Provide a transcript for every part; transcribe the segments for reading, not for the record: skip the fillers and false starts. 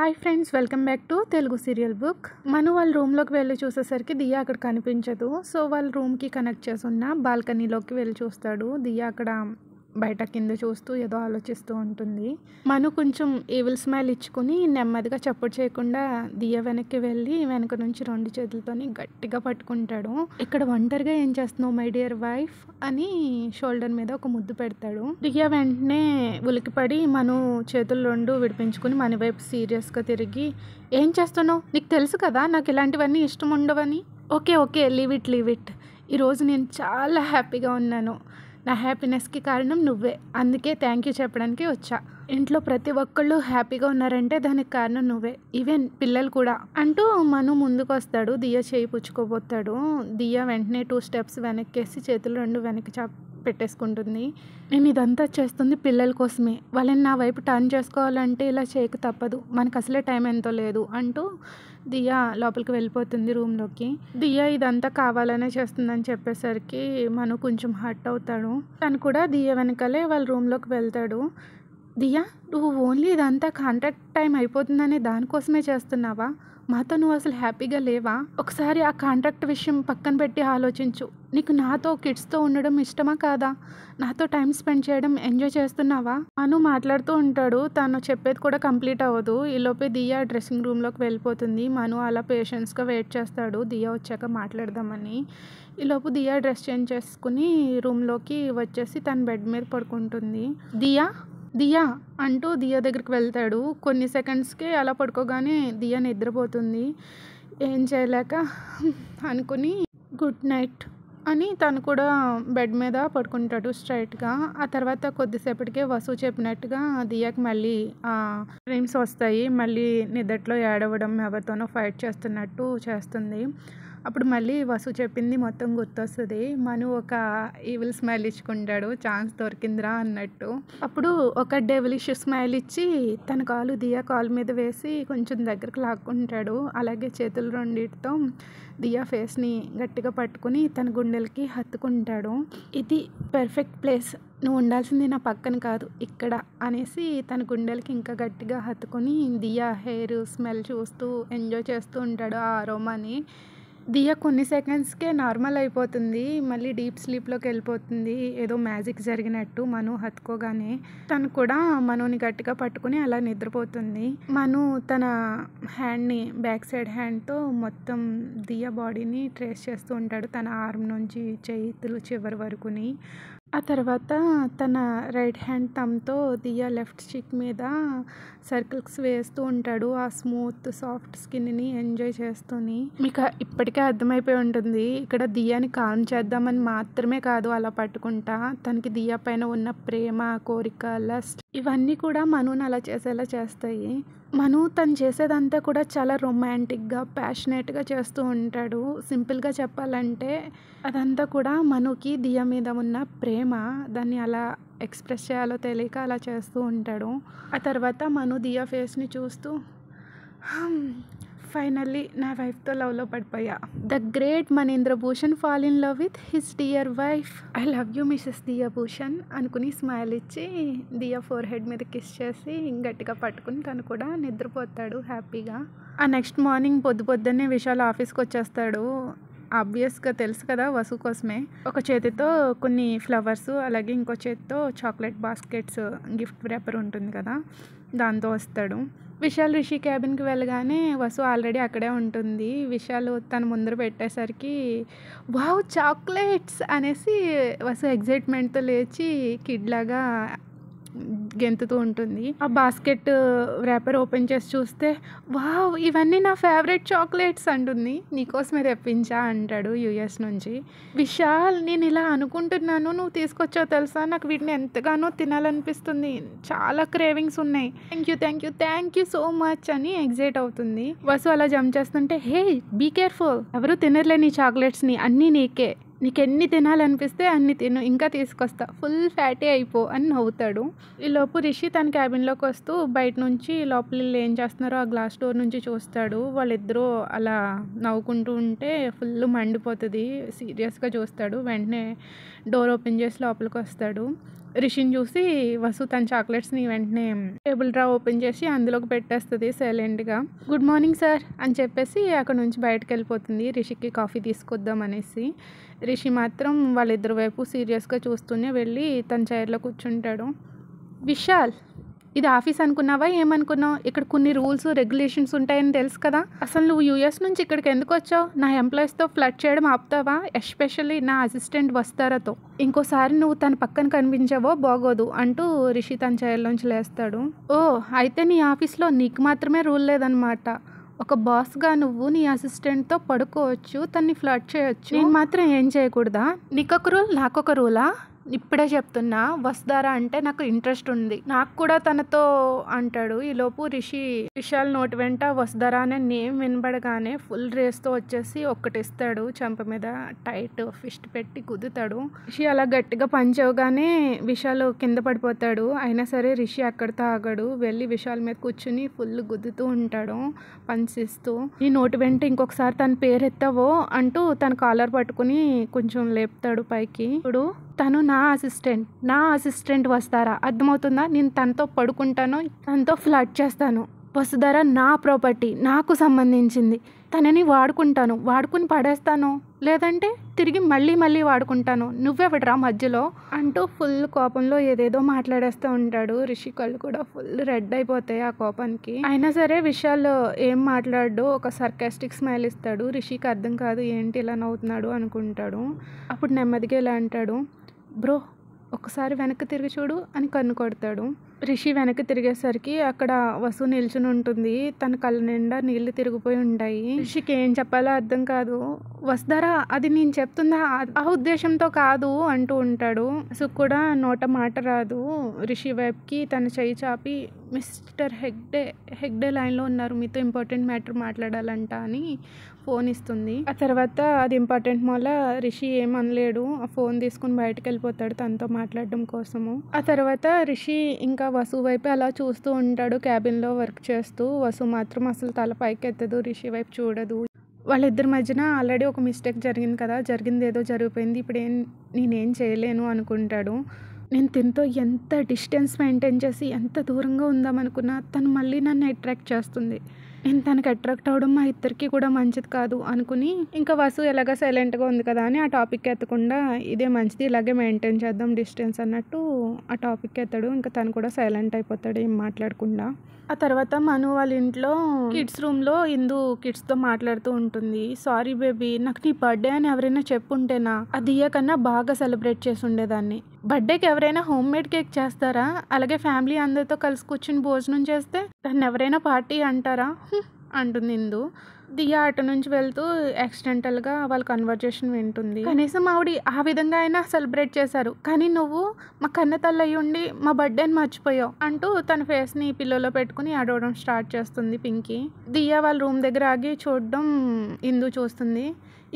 Hi friends, welcome back to Telugu serial book. Manu వాళ్ళ రూమ్లోకి వెళ్ళి చూసేసరికి దియా అక్కడ కనిపించదు. సో వాళ్ళ రూమ్కి కనెక్ట్ చేసి ఉన్న బాల్కనీలోకి వెళ్ళి చూస్తాడు. దియా అక్కడ బయట కింద చూస్తూ ఏదో ఆలోచిస్తూ ఉంటుంది. మను కొంచెం ఈవిల్ స్మైల్ ఇచ్చుకుని నెమ్మదిగా చప్పుడు చేయకుండా దియా వెనక్కి వెళ్ళి వెనక నుంచి 2 చేతులతోని గట్టిగా పట్టుకుంటాడు. ఇక్కడ ఒంటరిగా ఏం చేస్తున్నావు మై డియర్ వైఫ్ అని షోల్డర్ మీద ఒక ముద్దు పెడతాడు. దియా వెంటనే ఉలికిపడి మను చేతులు 2 విడిపించుకుని మన వైపు సీరియస్గా తిరిగి, ఏం చేస్తున్నావు? నీకు తెలుసు కదా నాకు ఇలాంటివన్నీ ఇష్టం ఉండవని. Okay leave it. ఈరోజు నేను చాలా హ్యాపీగా ఉన్నాను. నా హ్యాపీనెస్కి కారణం నువ్వే. అందుకే థ్యాంక్ యూ చెప్పడానికి వచ్చా. ఇంట్లో ప్రతి ఒక్కళ్ళు హ్యాపీగా ఉన్నారంటే దానికి కారణం నువ్వే, ఈవెన్ పిల్లలు కూడా అంటూ మను ముందుకు వస్తాడు. దియా చేయి పుచ్చుకోబోతాడు. దియా వెంటనే 2 స్టెప్స్ వెనక్కేసి చేతులు 2 వెనక్కి పెట్టేసుకుంటుంది. నేను ఇదంతా చేస్తుంది పిల్లల కోసమే. వాళ్ళని నా వైపు టర్న్ చేసుకోవాలంటే ఇలా చేయక తప్పదు. మనకు అసలే టైం ఎంతో లేదు అంటూ దియా లోపలికి వెళ్ళిపోతుంది రూమ్లోకి. దియా ఇదంతా కావాలనే చేస్తుందని చెప్పేసరికి మను కొంచెం హర్ట్ అవుతాడు. తను కూడా దియా వెనకాలే వాళ్ళ రూమ్లోకి వెళ్తాడు. దియా, నువ్వు ఓన్లీ ఇదంతా కాంట్రాక్ట్ టైం అయిపోతుందనే దానికోసమే చేస్తున్నావా? మాతో నువ్వు అసలు హ్యాపీగా లేవా? ఒకసారి ఆ కాంట్రాక్ట్ విషయం పక్కన పెట్టి ఆలోచించు. నీకు నాతో కిడ్స్తో ఉండడం ఇష్టమా కాదా? నాతో టైం స్పెండ్ చేయడం ఎంజాయ్ చేస్తున్నావా? అను మాట్లాడుతూ ఉంటాడు. తను చెప్పేది కూడా కంప్లీట్ అవ్వదు. ఈలోపే దియా డ్రెస్సింగ్ రూమ్లోకి వెళ్ళిపోతుంది. మను అలా పేషెన్స్గా వెయిట్ చేస్తాడు దియా వచ్చాక మాట్లాడదామని. ఈలోపు దియా డ్రెస్ చేంజ్ చేసుకుని రూమ్లోకి వచ్చేసి తన బెడ్ మీద పడుకుంటుంది. దియా అంటూ దియా దగ్గరికి వెళ్తాడు. కొన్ని సెకండ్స్కి అలా పడుకోగానే దియా నిద్రపోతుంది. ఏం చేయలేక అనుకుని గుడ్ నైట్ అని తను కూడా బెడ్ మీద పడుకుంటాడు స్ట్రైట్గా. ఆ తర్వాత కొద్దిసేపటికే వసు చెప్పినట్టుగా దియాకి మళ్ళీ డ్రీమ్స్ వస్తాయి. మళ్ళీ నిద్రలో ఏడవడం, ఎవరితోనో ఫైట్ చేస్తున్నట్టు చేస్తుంది. అప్పుడు మళ్ళీ వసు చెప్పింది మొత్తం గుర్తొస్తుంది. మను ఒక ఈవిల్ స్మైల్ ఇచ్చుకుంటాడు, ఛాన్స్ దొరికిందిరా అన్నట్టు. అప్పుడు ఒక డెవిలిష్ స్మైల్ ఇచ్చి తన కాలు దియా కాలు మీద వేసి కొంచెం దగ్గరకు లాక్కుంటాడు. అలాగే చేతులు 2తో దియా ఫేస్ని గట్టిగా పట్టుకుని తన గుండెలకి హత్తుకుంటాడు. ఇది పర్ఫెక్ట్ ప్లేస్, నువ్వు ఉండాల్సింది నా పక్కన కాదు ఇక్కడ అనేసి తన గుండెలకి ఇంకా గట్టిగా హత్తుకొని దియా హెయిర్ స్మెల్ చూస్తూ ఎంజాయ్ చేస్తూ ఉంటాడు ఆ అరోమాని. దియా కొన్ని సెకండ్స్కే నార్మల్ అయిపోతుంది. మళ్ళీ డీప్ స్లీప్లోకి వెళ్ళిపోతుంది. ఏదో మ్యాజిక్ జరిగినట్టు మను హత్తుకోగానే తను కూడా మనుని గట్టిగా పట్టుకుని అలా నిద్రపోతుంది. మను తన హ్యాండ్ని బ్యాక్ సైడ్ హ్యాండ్తో మొత్తం దియా బాడీని ట్రేస్ చేస్తూ ఉంటాడు. తన ఆర్మ్ నుంచి చేతులు చివరి వరకుని. ఆ తర్వాత తన రైట్ హ్యాండ్ థంబ్తో దియా లెఫ్ట్ చీక్ మీద సర్కిల్స్ వేస్తూ ఉంటాడు. ఆ స్మూత్ సాఫ్ట్ స్కిన్ని ఎంజాయ్ చేస్తూని. మీకు ఇప్పటికే అర్థమైపోయి ఉంటుంది, ఇక్కడ దియాని కామ్ చేద్దామని మాత్రమే కాదు అలా పట్టుకుంటా. తనకి దియా పైన ఉన్న ప్రేమ, కోరిక, లస్ట్ ఇవన్నీ కూడా మనుని అలా చేసేలా చేస్తాయి. మను తను చేసేదంతా కూడా చాలా రొమాంటిక్గా, ప్యాషనేట్గా చేస్తూ ఉంటాడు. సింపుల్గా చెప్పాలంటే అదంతా కూడా మనుకి దియా మీద ఉన్న ప్రేమ. దాన్ని అలా ఎక్స్ప్రెస్ చేయాలో తెలియక అలా చేస్తూ ఉంటాడు. ఆ తర్వాత మను దియా ఫేస్ని చూస్తూ, ఫైనల్లీ నా వైఫ్తో లవ్లో పడిపోయా. The great Manindra Bhushan fall in love with his dear wife. I love you Mrs Diya Bhushan అనుకుని స్మైల్ ఇచ్చి దియా ఫోర్ హెడ్ మీద కిస్ చేసి గట్టిగా పట్టుకుని తను కూడా నిద్రపోతాడు హ్యాపీగా. ఆ నెక్స్ట్ మార్నింగ్ పొద్దున్నే విశాల్ ఆఫీస్కి వచ్చేస్తాడు. ఆబ్వియస్గా తెలుసు కదా వసు కోసమే. ఒక చేతితో కొన్ని ఫ్లవర్స్, అలాగే ఇంకో చేతితో చాక్లెట్ బాస్కెట్స్, గిఫ్ట్ ర్యాపర్ ఉంటుంది కదా, దాంతో వస్తాడు. విశాల్ రిషి క్యాబిన్కి వెళ్ళగానే వసు ఆల్రెడీ అక్కడే ఉంటుంది. విశాల్ తన ముందర పెట్టేసరికి వావ్ చాక్లెట్స్ అనేసి వసు ఎగ్జైట్మెంట్తో లేచి కిడ్ లాగా గెంతుతూ ఉంటుంది. ఆ బాస్కెట్ ర్యాపర్ ఓపెన్ చేసి చూస్తే వావ్ ఇవన్నీ నా ఫేవరెట్ చాక్లెట్స్ అంటుంది. నీకోసమే తెప్పించా అంటాడు యూఎస్ నుంచి. విశాల్, నేను ఇలా అనుకుంటున్నాను, నువ్వు తీసుకొచ్చావు తెలుసా, నాకు వీటిని ఎంతగానో తినాలనిపిస్తుంది, చాలా క్రేవింగ్స్ ఉన్నాయి, థ్యాంక్ యూ సో మచ్ అని ఎగ్జైట్ అవుతుంది. వసు అలా జంప్ చేస్తుంటే, హే బీ కేర్ఫుల్, ఎవరు తినర్లే నీ చాక్లెట్స్ని, అన్నీ నీకే, నీకు ఎన్ని తినాలనిపిస్తే అన్ని తిను, ఇంకా తీసుకొస్తా, ఫుల్ ఫ్యాటీ అయిపో అని నవ్వుతాడు. ఈలోపు రిషి తన క్యాబిన్లోకి వస్తూ బయట నుంచి లోపల ఏం చేస్తున్నారో ఆ గ్లాస్ డోర్ నుంచి చూస్తాడు. వాళ్ళిద్దరూ అలా నవ్వుకుంటూ ఉంటే ఫుల్ మండిపోతుంది. సీరియస్గా చూస్తాడు. వెంటనే డోర్ ఓపెన్ చేసి లోపలికి వస్తాడు. రిషిని చూసి వసు తన చాక్లెట్స్ని వెంటనే టేబుల్ డ్రా ఓపెన్ చేసి అందులోకి పెట్టేస్తుంది సైలెంట్గా. గుడ్ మార్నింగ్ సార్ అని చెప్పేసి అక్కడ నుంచి బయటకు వెళ్ళిపోతుంది రిషికి కాఫీ తీసుకొద్దాం అనేసి. రిషి మాత్రం వాళ్ళిద్దరి వైపు సీరియస్గా చూస్తూనే వెళ్ళి తన చైర్లో కూర్చుంటాడు. విశాల్, ఇది ఆఫీస్ అనుకున్నావా ఏమనుకున్నావు? ఇక్కడ కొన్ని రూల్స్ రెగ్యులేషన్స్ ఉంటాయని తెలుసు కదా. అసలు నువ్వు యూఎస్ నుంచి ఇక్కడికి ఎందుకు వచ్చావు? నా ఎంప్లాయీస్తో ఫ్లర్ట్ చేయడం ఆపుతావా? ఎస్పెషల్లీ నా అసిస్టెంట్ వస్తారతో. ఇంకోసారి నువ్వు తన పక్కన కనిపించావో బాగోదు అంటూ రిషి తన చైర్లోంచి లేస్తాడు. ఓ, అయితే నీ ఆఫీస్లో నీకు మాత్రమే రూల్ లేదనమాట. ఒక బాస్గా నువ్వు నీ అసిస్టెంట్తో పడుకోవచ్చు, తన్ని ఫ్లర్ట్ చేయొచ్చు, నేను మాత్రం ఏం చేయకూడదా? నీకొక రూల్ నాకొక రూలా? ఇప్పుడే చెప్తున్నా, వస్తారా అంటే నాకు ఇంట్రెస్ట్ ఉంది, నాకు కూడా తనతో అంటాడు. ఈలోపు విశాల్ నోటి వెంట వస్తారా అనే నేమ్ వినబడగానే ఫుల్ రేస్తో వచ్చేసి ఒక్కటిస్తాడు చెంప మీద, టైట్ ఫిస్ట్ పెట్టి గుద్దుతాడు. రిషి అలా గట్టిగా పంచవగానే విశాల్ కింద పడిపోతాడు. అయినా సరే రిషి అక్కడితో ఆగాడు, వెళ్ళి విశాల్ మీద కూర్చుని ఫుల్ గుద్దుతూ ఉంటాడు పంచిస్తూ. ఈ నోటి వెంట ఇంకొకసారి తన పేరు ఎత్తావో అంటూ తన కాలర్ పట్టుకుని కొంచెం లేపుతాడు పైకి. ఇప్పుడు తను నా అసిస్టెంట్ వస్తారా, అర్థమవుతుందా? నేను తనతో పడుకుంటాను, తనతో ఫ్లర్ట్ చేస్తాను. వసుధార నా ప్రాపర్టీ, నాకు సంబంధించింది. తనని వాడుకుని పడేస్తాను, లేదంటే తిరిగి మళ్ళీ వాడుకుంటాను. నువ్వెవడరా మధ్యలో అంటూ ఫుల్ కోపంలో ఏదేదో మాట్లాడేస్తూ ఉంటాడు. రిషి కళ్ళు కూడా ఫుల్ రెడ్ అయిపోతాయి ఆ కోపానికి. అయినా సరే విశాల్ ఏం మాట్లాడు, ఒక సర్కాస్టిక్ స్మైల్ ఇస్తాడు. రిషికి అర్థం కాదు, ఏంటి ఇలా నవ్వుతున్నాడు అనుకుంటాడు. అప్పుడు నెమ్మదిగా ఇలా అంటాడు, బ్రో ఒకసారి వెనక్కి తిరిగి చూడు అని కన్ను కొడతాడు. రిషి వెనక్కి తిరిగేసరికి అక్కడ వసు నిల్చుని ఉంటుంది. తన కళ్ళ నిండా నీళ్లు తిరిగిపోయి ఉంటాయి. రిషికి ఏం చెప్పాలో అర్థం కాదు. వస్తారా, అది నేను చెప్తుందా ఆ ఉద్దేశంతో కాదు అంటూ ఉంటాడు. వసు కూడా నోట మాట రాదు. రిషి వైపుకి తన చెయ్యి చాపి, మిస్టర్ హెగ్డే లైన్లో ఉన్నారు, మీతో ఇంపార్టెంట్ మ్యాటర్ మాట్లాడాలంట అని ఫోన్ ఇస్తుంది. ఆ తర్వాత అది ఇంపార్టెంట్ మూల రిషి ఏమనలేడు, ఆ ఫోన్ తీసుకుని బయటకు వెళ్ళిపోతాడు తనతో మాట్లాడడం కోసము. ఆ తర్వాత రిషి ఇంకా వసు వైపు అలా చూస్తూ ఉంటాడు క్యాబిన్లో వర్క్ చేస్తూ. వసు మాత్రం అసలు తల పైకి ఎత్తదు, రిషి వైపు చూడదు. వాళ్ళిద్దరి మధ్యన ఆల్రెడీ ఒక మిస్టేక్ జరిగింది కదా, జరిగింది ఏదో జరిగిపోయింది, ఇప్పుడు నేనేం చేయలేను అనుకుంటాడు. నేను తినతో ఎంత డిస్టెన్స్ మెయింటైన్ చేసి ఎంత దూరంగా ఉందామనుకున్నా తను మళ్ళీ నన్ను అట్రాక్ట్ చేస్తుంది. నేను తనకి అట్రాక్ట్ అవ్వడం మా ఇద్దరికి కూడా మంచిది కాదు అనుకుని ఇంకా వసు ఎలాగ సైలెంట్గా ఉంది కదా అని ఆ టాపిక్ ఎత్తకుండా ఇదే మంచిది, ఇలాగే మెయింటైన్ చేద్దాం డిస్టెన్స్ అన్నట్టు ఆ టాపిక్ ఎత్తాడు. ఇంకా తను కూడా సైలెంట్ అయిపోతాడు ఏం మాట్లాడకుండా. ఆ తర్వాత మను వాళ్ళ ఇంట్లో కిడ్స్ రూమ్లో ఇందు కిడ్స్తో మాట్లాడుతూ ఉంటుంది. సారీ బేబీ, నాకు నీ బర్త్డే అని ఎవరైనా చెప్పుంటేనా అది కన్నా బాగా సెలబ్రేట్ చేసి ఉండేదాన్ని. బర్త్డేకి ఎవరైనా హోమ్ మేడ్ కేక్ చేస్తారా? అలాగే ఫ్యామిలీ అందరితో కలిసి కూర్చుని భోజనం చేస్తే దాన్ని ఎవరైనా పార్టీ అంటారా అంటుంది ఇందు. దియా అటు నుంచి వెళ్తూ యాక్సిడెంటల్గా వాళ్ళ కన్వర్జేషన్ వింటుంది. కనీసం ఆవిడ ఆ విధంగా అయినా సెలబ్రేట్ చేశారు, కానీ నువ్వు మా కన్న తల్లి అయ్యి ఉండి మా బర్త్డేని మర్చిపోయావు అంటూ తన ఫేస్ని పిల్లోలో పెట్టుకుని అడవడం స్టార్ట్ చేస్తుంది పింకీ. దియా వాళ్ళ రూమ్ దగ్గర ఆగి చూడడం ఇందు చూస్తుంది.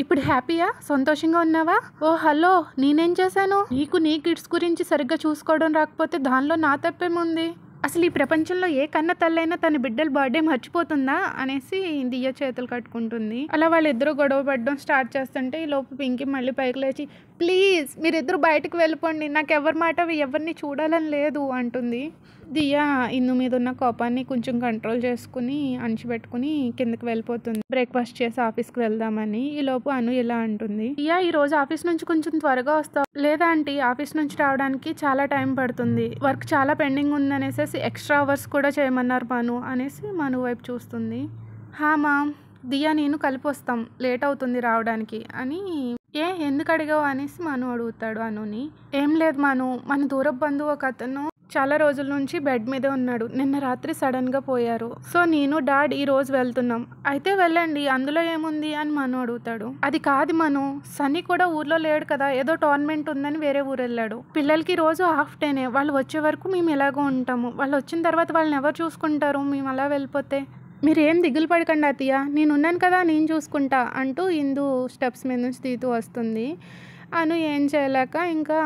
ఇప్పుడు హ్యాపీయా, సంతోషంగా ఉన్నావా? ఓ హలో, నేనేం చేశాను? నీకు నీ కిడ్స్ గురించి సరిగ్గా చూసుకోవడం రాకపోతే దానిలో నా తప్పేముంది? అసలు ఈ ప్రపంచంలో ఏ కన్న తల్లైనా తన బిడ్డల బర్త్డే మర్చిపోతుందా అనేసి దియ్య చేతులు కట్టుకుంటుంది. అలా వాళ్ళిద్దరూ గొడవ పడడం స్టార్ట్ చేస్తుంటే ఈ లోపు పింకీ మళ్ళీ పైకి లేచి, ప్లీజ్ మీరిద్దరు బయటకు వెళ్ళిపోండి, నాకు ఎవరి మాట ఎవరిని చూడాలని లేదు అంటుంది. దియ్య ఇందు మీద ఉన్న కోపాన్ని కొంచెం కంట్రోల్ చేసుకుని అణిచిపెట్టుకుని కిందకి వెళ్ళిపోతుంది బ్రేక్ఫాస్ట్ చేసి ఆఫీస్కి వెళ్దామని. ఈ లోపు అను ఇలా అంటుంది, దియ్య ఈ రోజు ఆఫీస్ నుంచి కొంచెం త్వరగా వస్తావు లేదా ఆంటీ? ఆఫీస్ నుంచి రావడానికి చాలా టైం పడుతుంది, వర్క్ చాలా పెండింగ్ ఉందనేసి ఎక్స్ట్రా అవర్స్ కూడా చేయమన్నారు మను అనేసి మను వైపు చూస్తుంది. హా మామ్, దియా నేను కలిపి వస్తాం, లేట్ అవుతుంది రావడానికి అని. ఎందుకు అడిగావు అనేసి మను అడుగుతాడు అనుని. ఏం లేదు మను, మన దూర బంధువు ఒక అతను చాలా రోజుల నుంచి బెడ్ మీదే ఉన్నాడు, నిన్న రాత్రి సడన్గా పోయారు. సో నేను డాడ్ ఈ రోజు వెళ్తున్నాం, అయితే వెళ్ళండి, అందులో ఏముంది అని మను అడుగుతాడు. అది కాదు మను, సన్నీ కూడా ఊర్లో లేడు కదా, ఏదో టోర్నమెంట్ ఉందని వేరే ఊరు వెళ్ళాడు. పిల్లలకి రోజు హాఫ్ డేనే, వాళ్ళు వచ్చే వరకు మేము ఎలాగో ఉంటాము, వాళ్ళు వచ్చిన తర్వాత వాళ్ళని ఎవరు చూసుకుంటారు మేము అలా వెళ్ళిపోతే? మీరేం దిగులు పడకండి అత్తయ్య, నేనున్నాను కదా, నేను చూసుకుంటా అంటూ ఇందు స్టెప్స్ మీద నుంచి తీతూ వస్తుంది. అను ఏం చేయలేక ఇంకా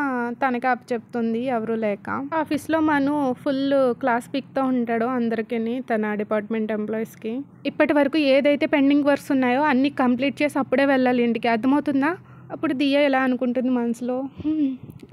తనకి అప్ చెప్తుంది ఎవరు లేక. ఆఫీస్లో మను ఫుల్ క్లాస్ పిక్తో ఉంటాడు అందరికీ, తన డిపార్ట్మెంట్ ఎంప్లాయీస్కి. ఇప్పటి వరకు ఏదైతే పెండింగ్ వర్క్స్ ఉన్నాయో అన్నీ కంప్లీట్ చేసి అప్పుడే వెళ్ళాలి ఇంటికి, అర్థమవుతుందా? అప్పుడు దియా ఎలా అనుకుంటుంది మనసులో,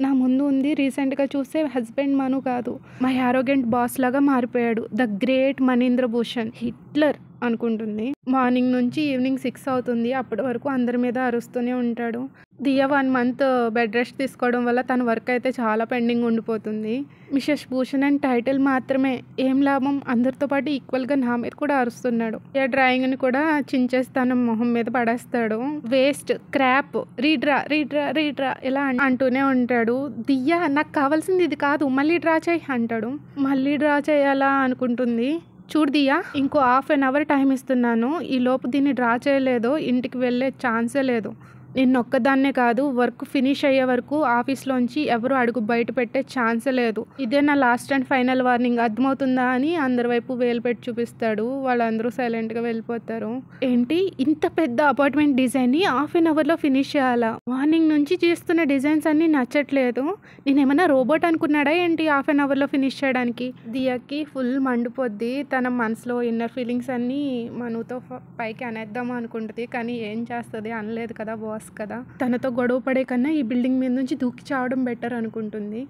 నా ముందు ఉంది రీసెంట్గా చూస్తే హస్బెండ్ మను కాదు, మై ఆరోగెంట్ బాస్ లాగా మారిపోయాడు, the great Manindra Bhushan, Hitler అనుకుంటుంది. మార్నింగ్ నుంచి ఈవినింగ్ 6 అవుతుంది. అప్పటి వరకు అందరి మీద అరుస్తూనే ఉంటాడు. దియా 1 మంత్ బెడ్ రెస్ట్ తీసుకోవడం వల్ల తన వర్క్ అయితే చాలా పెండింగ్ ఉండిపోతుంది. మిసెస్ భూషణ్ అండ్ టైటిల్ మాత్రమే, ఏం లాభం, అందరితో పాటు ఈక్వల్గా నా మీద కూడా అరుస్తున్నాడు. దియా డ్రాయింగ్ని కూడా చించేసి తన మొహం మీద పడేస్తాడు. Waste, crop, redraw redraw redraw ఇలా అంటూనే ఉంటాడు. దియా నాకు కావాల్సింది ఇది కాదు, మళ్ళీ డ్రా చేయి అంటాడు. మళ్ళీ డ్రా చేయాలా అనుకుంటుంది. చూడు దియా, ఇంకో ½ an hour టైం ఇస్తున్నాను, ఈ లోపు దీన్ని డ్రా చేయలేదో ఇంటికి వెళ్ళే ఛాన్సే లేదు. నిన్నొక్కదాన్నే కాదు, వర్క్ ఫినిష్ అయ్యే వరకు ఆఫీస్లోంచి ఎవరు అడుగు బయట పెట్టే ఛాన్సే లేదు. ఇదే నా లాస్ట్ అండ్ ఫైనల్ వార్నింగ్, అర్థమవుతుందా అని అందరి వైపు వేలు పెట్టి చూపిస్తాడు. వాళ్ళందరూ సైలెంట్గా వెళ్ళిపోతారు. ఏంటి, ఇంత పెద్ద అపార్ట్మెంట్ డిజైన్ని ½ an hourలో ఫినిష్ చేయాలా? మార్నింగ్ నుంచి చేస్తున్న డిజైన్స్ అన్నీ నచ్చట్లేదు, నేనేమన్నా రోబోట్ అనుకున్నాడా ఏంటి ½ an hourలో ఫినిష్ చేయడానికి? దియాకి ఫుల్ మండిపోద్ది. తన మనసులో ఇన్నర్ ఫీలింగ్స్ అన్నీ మనుతో పైకి అనేద్దాం అనుకుంటుంది. కానీ ఏం చేస్తుంది, అనలేదు కదా, బాస్ కదా. తనతో గొడవ పడే కన్నా ఈ బిల్డింగ్ మీద నుంచి దూకి చావడం బెటర్ అనుకుంటుంది.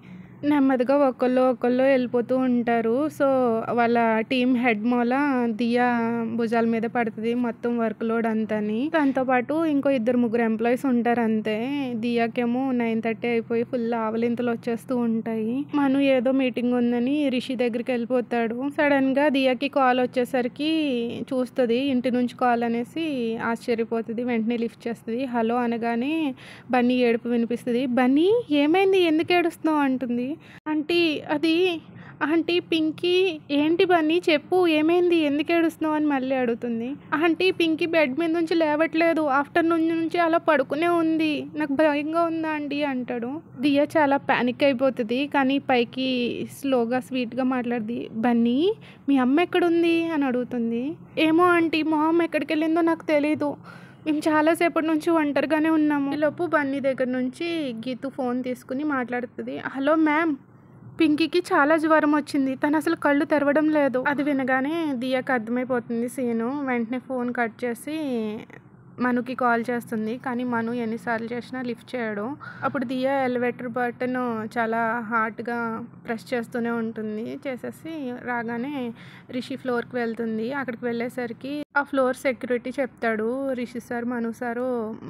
నెమ్మదిగా ఒకళ్ళు వెళ్ళిపోతూ ఉంటారు. సో వాళ్ళ టీం హెడ్ మూల దియా భుజాల మీద పడుతుంది మొత్తం వర్క్ లోడ్ అంతని. దాంతోపాటు ఇంకో 2-3 ఎంప్లాయీస్ ఉంటారు అంతే. దియాకేమో 9:30 అయిపోయి ఫుల్ ఆవలింతలు వచ్చేస్తూ ఉంటాయి. మను ఏదో మీటింగ్ ఉందని రిషి దగ్గరికి వెళ్ళిపోతాడు. సడన్ గా దియాకి కాల్ వచ్చేసరికి చూస్తుంది, ఇంటి నుంచి కాల్ అనేసి ఆశ్చర్యపోతుంది. వెంటనే లిఫ్ట్ చేస్తుంది. హలో అనగానే బన్నీ ఏడుపు వినిపిస్తుంది. బన్నీ, ఏమైంది, ఎందుకు ఏడుస్తున్నావు అంటుంది. ఆంటీ పింకీ, ఏంటి బన్నీ చెప్పు, ఏమైంది, ఎందుకు ఏడుస్తున్నావు అని మళ్ళీ అడుగుతుంది. ఆంటీ, పింకీ బెడ్ మీద నుంచి లేవట్లేదు, ఆఫ్టర్నూన్ నుంచి అలా పడుకునే ఉంది, నాకు భయంగా ఉందా ఆంటీ అంటాడు. దియా చాలా ప్యానిక్ అయిపోతుంది. కానీ పైకి స్లోగా స్వీట్గా మాట్లాడుతుంది. బన్నీ, మీ అమ్మ ఎక్కడుంది అని అడుగుతుంది. ఏమో ఆంటీ, మా అమ్మ ఎక్కడికి వెళ్ళిందో నాకు తెలీదు, మేము చాలాసేపటి నుంచి ఒంటరిగానే ఉన్నాము. ఈలోపు బన్నీ దగ్గర నుంచి గీతు ఫోన్ తీసుకుని మాట్లాడుతుంది. హలో మ్యామ్, పింకీకి చాలా జ్వరం వచ్చింది, తను అసలు కళ్ళు తెరవడం లేదు. అది వినగానే దియాకి అర్థమైపోతుంది సీను. వెంటనే ఫోన్ కట్ చేసి మనుకి కాల్ చేస్తుంది. కానీ మను ఎన్నిసార్లు చేసినా లిఫ్ట్ చేయడు. అప్పుడు దియా ఎలివేటర్ బటన్ చాలా హార్డ్గా ప్రెస్ చేస్తూనే ఉంటుంది. చేసేసి రాగానే రిషి ఫ్లోర్కి వెళ్తుంది. అక్కడికి వెళ్ళేసరికి ఆ ఫ్లోర్ సెక్యూరిటీ చెప్తాడు, రిషి సార్ మను సారు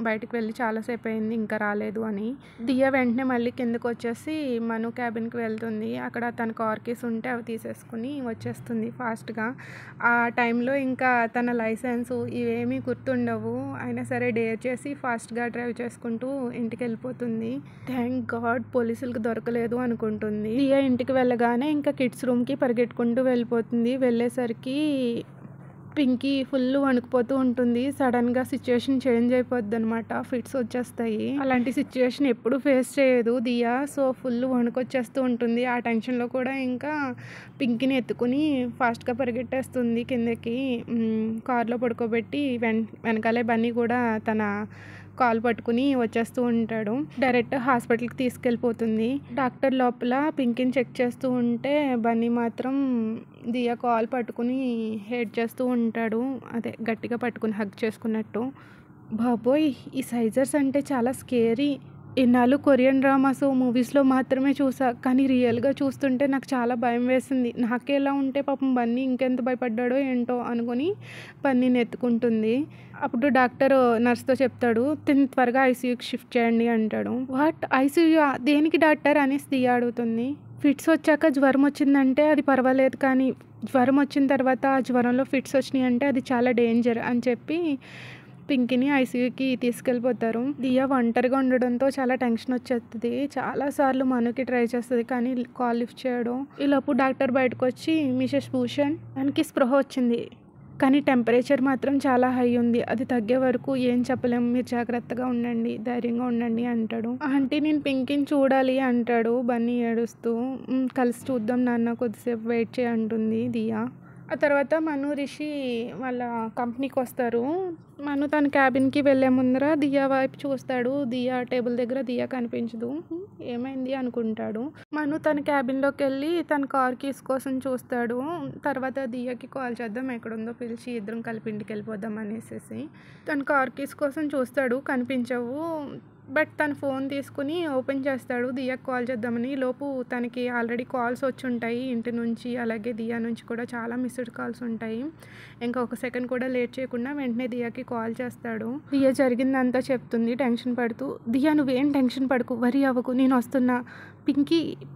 బయటకు వెళ్ళి చాలాసేపు అయింది, ఇంకా రాలేదు అని. దియా వెంటనే మళ్ళీ కిందకు వచ్చేసి మను క్యాబిన్కి వెళ్తుంది. అక్కడ తన కార్ కీస్ ఉంటే అవి తీసేసుకుని వచ్చేస్తుంది ఫాస్ట్గా. ఆ టైంలో ఇంకా తన లైసెన్సు ఇవేమీ గుర్తుండవు. అయినా సరే డేర్ చేసి ఫాస్ట్గా డ్రైవ్ చేసుకుంటూ ఇంటికి వెళ్ళిపోతుంది. థ్యాంక్ గాడ్ పోలీసులకు దొరకలేదు అనుకుంటుంది. దియా ఇంటికి వెళ్ళగానే ఇంకా కిడ్స్ రూమ్కి పరిగెట్టుకుంటూ వెళ్ళిపోతుంది. వెళ్ళేసరికి పింకీ ఫుల్ వణుకుపోతూ ఉంటుంది. సడన్గా సిచ్యువేషన్ చేంజ్ అయిపోద్ది అనమాట, ఫిట్స్ వచ్చేస్తాయి. అలాంటి సిచ్యువేషన్ ఎప్పుడు ఫేస్ చేయదు దియా. సో ఫుల్ వణుకొచ్చేస్తూ ఉంటుంది. ఆ టెన్షన్లో కూడా ఇంకా పింకీని ఎత్తుకుని ఫాస్ట్గా పరిగెట్టేస్తుంది కిందకి. కార్లో పడుకోబెట్టి వెనకాలే బన్నీ కూడా తన కాల్ పట్టుకుని వచ్చేస్తూ ఉంటాడు. డైరెక్ట్ హాస్పిటల్కి తీసుకెళ్ళిపోతుంది. డాక్టర్ లోపల పింకీని చెక్ చేస్తూ ఉంటే బన్నీ మాత్రం దియా కాల్ పట్టుకుని హేట్ చేస్తూ ఉంటాడు. అదే గట్టిగా పట్టుకుని హగ్ చేసుకున్నట్టు. బాబోయ్, ఈ సైజర్స్ అంటే చాలా స్కేరీ. ఇన్నాళ్ళు కొరియన్ డ్రామాస్ మూవీస్లో మాత్రమే చూసా, కానీ రియల్గా చూస్తుంటే నాకు చాలా భయం వేసింది. నాకేలా ఉంటే పాపం బన్నీ ఇంకెంత భయపడ్డాడో ఏంటో అనుకుని బన్నీని ఎత్తుకుంటుంది. అప్పుడు డాక్టర్ నర్స్తో చెప్తాడు, తిని త్వరగా ఐసీయూకి షిఫ్ట్ చేయండి అంటాడు. వాట్, ఐసీయూ దేనికి డాక్టర్ అనేసి దియా అడుగుతుంది. ఫిట్స్ వచ్చాక జ్వరం వచ్చిందంటే అది పర్వాలేదు, కానీ జ్వరం వచ్చిన తర్వాత ఆ జ్వరంలో ఫిట్స్ వచ్చినాయి అంటే అది చాలా డేంజర్ అని చెప్పి పింకీని ఐసీయూకి తీసుకెళ్ళిపోతారు. దియా ఒంటరిగా ఉండడంతో చాలా టెన్షన్ వచ్చేస్తుంది. చాలాసార్లు మనుకి ట్రై చేస్తుంది కానీ కాల్ లిఫ్ట్ చేయడం. ఈలోపు డాక్టర్ బయటకు వచ్చి, మిసెస్ భూషణ్, దానికి స్పృహ వచ్చింది, కానీ టెంపరేచర్ మాత్రం చాలా హై ఉంది, అది తగ్గే వరకు ఏం చెప్పలేము, మీరు జాగ్రత్తగా ఉండండి, ధైర్యంగా ఉండండి అంటాడు. ఆంటీ, నేను పింకీని చూడాలి అంటాడు బన్నీ ఏడుస్తూ. కలిసి చూద్దాం నాన్న, కొద్దిసేపు వెయిట్ చేయి అంటుంది దియా. ఆ తర్వాత మను రిషి వాళ్ళ కంపెనీకి వస్తారు. మను తన క్యాబిన్కి వెళ్ళే ముందర దియా వైపు చూస్తాడు. దియా టేబుల్ దగ్గర దియా కనిపించదు. ఏమైంది అనుకుంటాడు. మను తన క్యాబిన్లోకి వెళ్ళి తన కార్ కీస్ కోసం చూస్తాడు. తర్వాత దియాకి కాల్ చేద్దాం, ఎక్కడుందో పిలిచి ఇద్దరం కలిపి ఇంటికి వెళ్ళిపోదాం అనేసి తన కార్ కీస్ కోసం చూస్తాడు, కనిపించవు. బట్ తను ఫోన్ తీసుకుని ఓపెన్ చేస్తాడు దియాకి కాల్ చేద్దామని. లోపు తనకి ఆల్రెడీ కాల్స్ వచ్చుంటాయి ఇంటి నుంచి, అలాగే దియా నుంచి కూడా చాలా మిస్డ్ కాల్స్ ఉంటాయి. ఇంకా ఒక సెకండ్ కూడా లేట్ చేయకుండా వెంటనే దియాకి కాల్ చేస్తాడు. దియా జరిగిందంతా చెప్తుంది టెన్షన్ పడుతూ. దియా నువ్వేం టెన్షన్ పడకు, వరి అవ్వకు, నేను వస్తున్నా,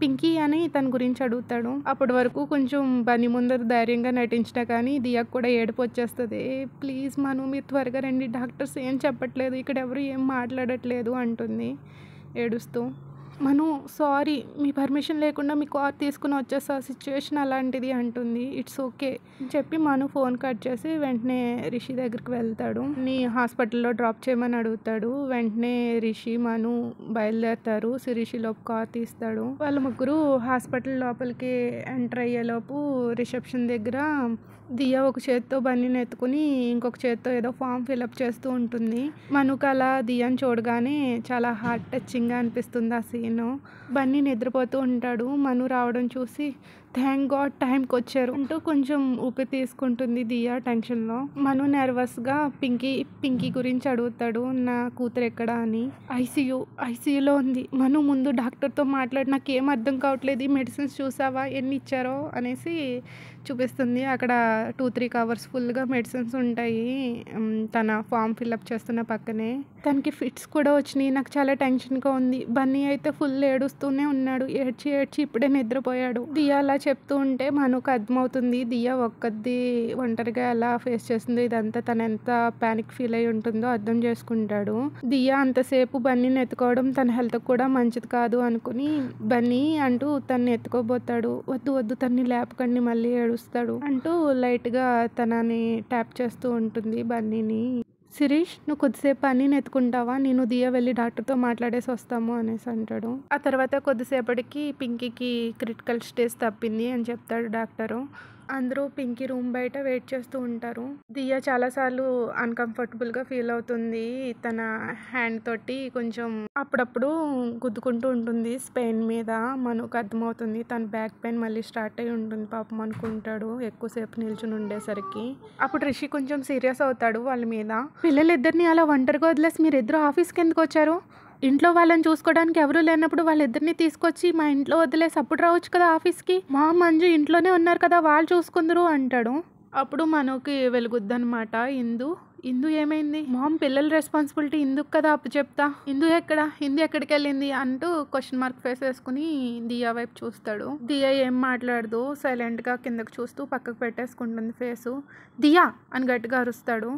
పింకీ అని తన గురించి అడుగుతాడు. అప్పటి వరకు కొంచెం బన్నీ ముందర ధైర్యంగా నటించినా కానీ దియాకు కూడా ఏడుపు వచ్చేస్తుంది. ప్లీజ్ మను మీరు త్వరగా రండి, డాక్టర్స్ ఏం చెప్పట్లేదు, ఇక్కడ ఎవరు ఏం మాట్లాడట్లేదు అంటుంది ఏడుస్తూ. మను సారీ, మీ పర్మిషన్ లేకుండా మీ కార్ తీసుకుని వచ్చేస్తా, సిచ్యువేషన్ అలాంటిది అంటుంది. ఇట్స్ ఓకే చెప్పి మను ఫోన్ కట్ చేసి వెంటనే రిషి దగ్గరికి వెళ్తాడు. నీ హాస్పిటల్లో డ్రాప్ చేయమని అడుగుతాడు. వెంటనే రిషి మను బయలుదేరుతారు. రిషి లోపు కార్ తీస్తాడు. వాళ్ళ ముగ్గురు హాస్పిటల్ లోపలికి ఎంటర్ అయ్యేలోపు రిసెప్షన్ దగ్గర దియా ఒక చేత్తో బన్నీని ఎత్తుకుని ఇంకొక చేత్తో ఏదో ఫామ్ ఫిలప్ చేస్తూ ఉంటుంది. మనుకు అలా దియాని చూడగానే చాలా హార్ట్ టచింగ్గా అనిపిస్తుంది ఆ సీను. బన్నీ నిద్రపోతూ ఉంటాడు. మను రావడం చూసి థ్యాంక్ గాడ్ టైంకి వచ్చారు అంటూ కొంచెం ఊపిరి తీసుకుంటుంది దియా టెన్షన్లో. మను నర్వస్గా పింకీ గురించి అడుగుతాడు, నా కూతురు ఎక్కడా అని. ఐసీయూలో ఉంది. మను ముందు డాక్టర్తో మాట్లాడి నాకేం అర్థం కావట్లేదు, మెడిసిన్స్ చూసావా ఎన్ని ఇచ్చారో అనేసి చూపిస్తుంది. అక్కడ 2-3 కవర్స్ ఫుల్గా మెడిసిన్స్ ఉంటాయి తన ఫామ్ ఫిల్అప్ చేస్తున్న పక్కనే. తనకి ఫిట్స్ కూడా వచ్చినాయి. నాకు చాలా టెన్షన్గా ఉంది. బన్నీ అయితే ఫుల్ ఏడుస్తూనే ఉన్నాడు. ఏడ్చి ఇప్పుడే నిద్రపోయాడు. దియా అలా చెప్తూ ఉంటే మనకు అర్థమవుతుంది దియా ఒక్కది ఒంటరిగా ఎలా ఫేస్ చేస్తుందో, ఇదంతా తను ఎంత ప్యానిక్ ఫీల్ అయి ఉంటుందో అర్థం చేసుకుంటాడు. దియా అంతసేపు బన్నీని ఎత్తుకోవడం తన హెల్త్ కూడా మంచిది కాదు అనుకుని బన్నీ అంటూ తన్ని ఎత్తుకోబోతాడు. వద్దు తన్ని లేపకండి మళ్ళీ ఏడుస్తాడు అంటూ లైట్గా తనని ట్యాప్ చేస్తూ ఉంటుంది బన్నీని. శిరీష్ నువ్వు కొద్దిసేపు బన్నీని ఎత్తుకుంటావా, నేను దియా వెళ్ళి డాక్టర్తో మాట్లాడేసి వస్తాము అనేసి అంటాడు. ఆ తర్వాత కొద్దిసేపటికి పింకీకి క్రిటికల్ స్టేజ్ తప్పింది అని చెప్తాడు డాక్టరు. అందరూ పింకీ రూమ్ బయట వెయిట్ చేస్తూ ఉంటారు. దియా చాలాసార్లు అన్కంఫర్టబుల్గా ఫీల్ అవుతుంది. తన హ్యాండ్ తోటి కొంచెం అప్పుడప్పుడు గుద్దుకుంటూ ఉంటుంది స్పెయిన్ మీద. మనకు అర్థమవుతుంది తన బ్యాక్ పెయిన్ మళ్ళీ స్టార్ట్ అయి ఉంటుంది పాపం అనుకుంటాడు ఎక్కువసేపు నిల్చుని ఉండేసరికి. అప్పుడు రిషి కొంచెం సీరియస్ అవుతాడు వాళ్ళ మీద. పిల్లలిద్దరిని అలా ఒంటరిగా వదిలేసి మీరు ఇద్దరు ఆఫీస్కి ఎందుకు వచ్చారు? ఇంట్లో వాళ్ళని చూసుకోవడానికి ఎవరు లేనప్పుడు వాళ్ళిద్దరిని తీసుకొచ్చి మా ఇంట్లో వదిలేసి అప్పుడు రావచ్చు కదా ఆఫీస్కి. మా మంజు ఇంట్లోనే ఉన్నారు కదా, వాళ్ళు చూసుకుందరు అంటాడు. అప్పుడు మనకి వెలుగుద్దనమాట ఇందు ఏమైంది? మామ్ పిల్లల రెస్పాన్సిబిలిటీ ఇందుకు కదా అప్పు చెప్తా, ఇందు ఎక్కడికి వెళ్ళింది అంటూ క్వశ్చన్ మార్క్ ఫేస్ వేసుకుని దియా వైపు చూస్తాడు. దియా ఏం మాట్లాడదు, సైలెంట్గా కిందకు చూస్తూ పక్కకు పెట్టేసుకుంటుంది ఫేసు. దియా అని గట్టిగా అరుస్తాడు.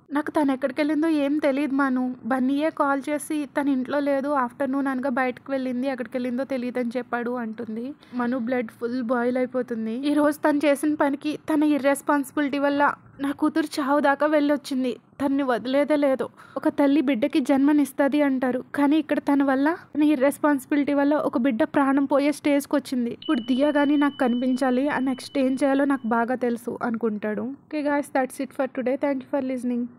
నాకు తను ఎక్కడికి వెళ్ళిందో ఏం తెలియదు మను, బన్నీయే కాల్ చేసి తన ఇంట్లో లేదు, ఆఫ్టర్నూన్ అనగా బయటకు వెళ్ళింది, ఎక్కడికి వెళ్ళిందో తెలియదని చెప్పాడు అంటుంది. మను బ్లడ్ ఫుల్ బాయిల్ అయిపోతుంది. ఈరోజు తను చేసిన పనికి తన ఇర్రెస్పాన్సిబిలిటీ వల్ల నా కూతురు చావు దాకా వెళ్ళొచ్చింది. తన్ని వదిలేదే లేదు. ఒక తల్లి బిడ్డకి జన్మనిస్తుంది అంటారు, కానీ ఇక్కడ తన వల్ల తన ఇర్రెస్పాన్సిబిలిటీ వల్ల ఒక బిడ్డ ప్రాణం పోయే స్టేజ్కి వచ్చింది. ఇప్పుడు దియా కానీ నాకు కనిపించాలి, ఆ నెక్స్ట్ ఏం చేయాలో నాకు బాగా తెలుసు అనుకుంటాడు. Okay guys, that's it for today. Thank you for listening.